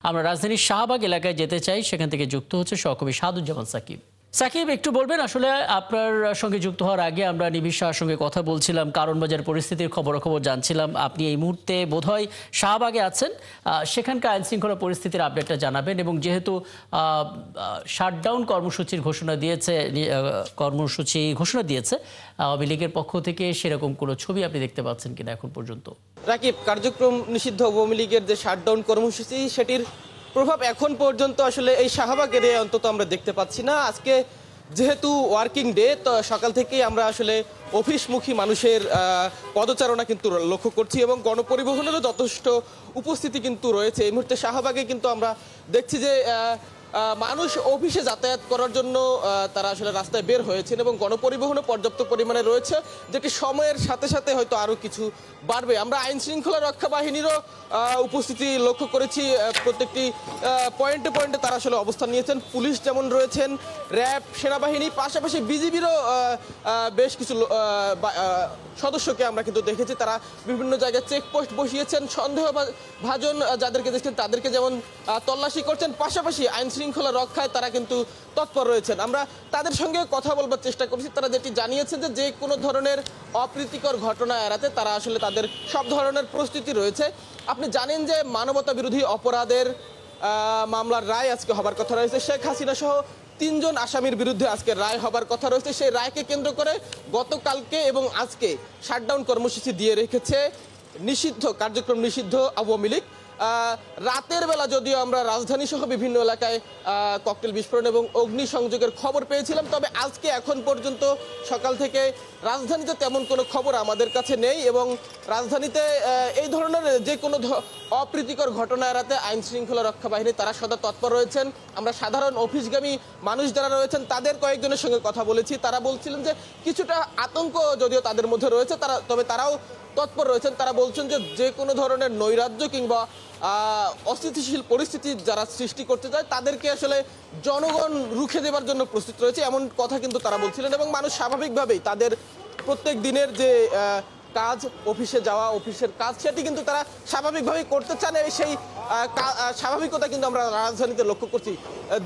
আমরা রাজধানীর শাহবাগ এলাকায় যেতে চাই, সেখান থেকে যুক্ত হচ্ছে সহকর্মী সাদুজ্জামান সাকিব। সাকিব, একটু বলবেন, আসলে আপনার সঙ্গে যুক্ত হওয়ার আগে আমরা নিবিড় শাহর সঙ্গে কথা বলছিলাম, কারণ বাজার পরিস্থিতির খবরাখবর জানছিলাম। আপনি এই মুহূর্তে বোধহয় শাহবাগে আছেন, সেখানকার আইনশৃঙ্খলা পরিস্থিতির আপডেটটা জানাবেন। এবং যেহেতু শাটডাউন কর্মসূচি ঘোষণা দিয়েছে আওয়ামী লীগের পক্ষ থেকে, সেরকম কোনো ছবি আপনি দেখতে পাচ্ছেন কিনা এখন পর্যন্ত? রাকিব, কার্যক্রম নিষিদ্ধ আওয়ামী লীগের যে শাটডাউন কর্মসূচি, সেটির প্রভাব এখন পর্যন্ত আসলে এই শাহবাগ এরিয়ায় অন্তত আমরা দেখতে পাচ্ছি না। আজকে যেহেতু ওয়ার্কিং ডে, তো সকাল থেকেই আমরা আসলে অফিসমুখী মানুষের পদচারণা কিন্তু লক্ষ্য করছি এবং গণপরিবহনেরও যথেষ্ট উপস্থিতি কিন্তু রয়েছে। এই মুহূর্তে শাহবাগে কিন্তু আমরা দেখছি যে মানুষ অফিসে যাতায়াত করার জন্য তারা আসলে রাস্তায় বের হয়েছেন এবং গণপরিবহনও পর্যাপ্ত পরিমাণে রয়েছে, যেটি সময়ের সাথে সাথে হয়তো আরও কিছু বাড়বে। আমরা আইন শৃঙ্খলা রক্ষা বাহিনীরও উপস্থিতি লক্ষ্য করেছি। প্রত্যেকটি পয়েন্টে পয়েন্টে তারা আসলে অবস্থান নিয়েছেন। পুলিশ যেমন রয়েছেন, র্যাব, সেনাবাহিনী, পাশাপাশি বিজিবিরও বেশ কিছু সদস্যকে আমরা কিন্তু দেখেছি। তারা বিভিন্ন জায়গায় চেকপোস্ট বসিয়েছেন, সন্দেহভাজন যাদেরকে দেখছেন তাদেরকে যেমন তল্লাশি করছেন, পাশাপাশি আইন শৃঙ্খলা রক্ষায় তারা কিন্তু তৎপর রয়েছেন। আমরা তাদের সঙ্গে কথা বলবার চেষ্টা করছি। তারা যেটি জানিয়েছেন যে কোনো ধরনের অপ্রীতিকর ঘটনা এড়াতে তারা আসলে তাদের সব ধরনের প্রস্তুতি রয়েছে। আপনি জানেন যে মানবতা বিরোধী অপরাধের মামলার রায় আজকে হবার কথা রয়েছে। শেখ হাসিনা সহ 3 জন আসামির বিরুদ্ধে আজকে রায় হবার কথা রয়েছে। সেই রায়কে কেন্দ্র করে গতকালকে এবং আজকে শাটডাউন কর্মসূচি দিয়ে রেখেছে কার্যক্রম নিষিদ্ধ আওয়ামী লীগ। রাতের বেলা যদিও আমরা রাজধানী সহ বিভিন্ন এলাকায় ককটেল বিস্ফোরণ এবং অগ্নিসংযোগের খবর পেয়েছিলাম, তবে আজকে এখন পর্যন্ত সকাল থেকে রাজধানীতে তেমন কোনো খবর আমাদের কাছে নেই এবং রাজধানীতে এই ধরনের যে কোনো অপ্রীতিকর ঘটনা এড়াতে আইন শৃঙ্খলা রক্ষা বাহিনী তারা সদা তৎপর রয়েছেন। আমরা সাধারণ অফিসগামী মানুষ যারা রয়েছেন তাদের কয়েকজনের সঙ্গে কথা বলেছি। তারা বলছিলেন যে কিছুটা আতঙ্ক যদিও তাদের মধ্যে রয়েছে, তবে তারাও তৎপর রয়েছেন। তারা বলছেন যে কোনো ধরনের নৈরাজ্য কিংবা অস্থিতিশীল পরিস্থিতি যারা সৃষ্টি করতে চায় তাদেরকে আসলে জনগণ রুখে দেওয়ার জন্য প্রস্তুত রয়েছে, এমন কথা কিন্তু তারা বলছিলেন। এবং মানুষ স্বাভাবিকভাবেই তাদের প্রত্যেক দিনের যে কাজ, অফিসে যাওয়া, অফিসের কাজ, সেটি কিন্তু তারা স্বাভাবিকভাবেই করতে চান। সেই স্বাভাবিকতা কিন্তু আমরা রাজধানীতে লক্ষ্য করছি।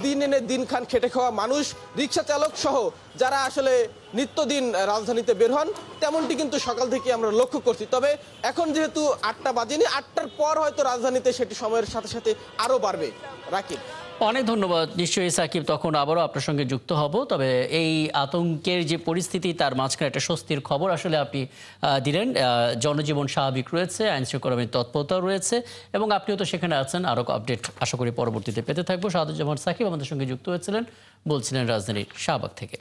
দিন এনে দিন খান খেটে খাওয়া মানুষ, রিক্সা চালক সহ যারা আসলে নিত্যদিন রাজধানীতে বের হন, তেমনটি কিন্তু সকাল থেকে আমরা লক্ষ্য করছি। তবে এখন যেহেতু 8টা বাজেনি, 8টার পর হয়তো রাজধানীতে সেটি সময়ের সাথে সাথে আরও বাড়বে। রাকিব, অনেক ধন্যবাদ। নিশ্চয়ই সাকিব, তখন আবারও আপনার সঙ্গে যুক্ত হব। তবে এই আতঙ্কের যে পরিস্থিতি, তার মাঝখানে একটা স্বস্তির খবর আসলে আপনি দিলেন। জনজীবন স্বাভাবিক রয়েছে, আইন শৃঙ্খলার তৎপরতা রয়েছে এবং আপনিও তো সেখানে আছেন। আরও আপডেট আশা করি পরবর্তীতে পেতে থাকবো। সাদুজ্জামান সাকিব আমাদের সঙ্গে যুক্ত হয়েছিলেন, বলছিলেন রাজধানীর শাহবাগ থেকে।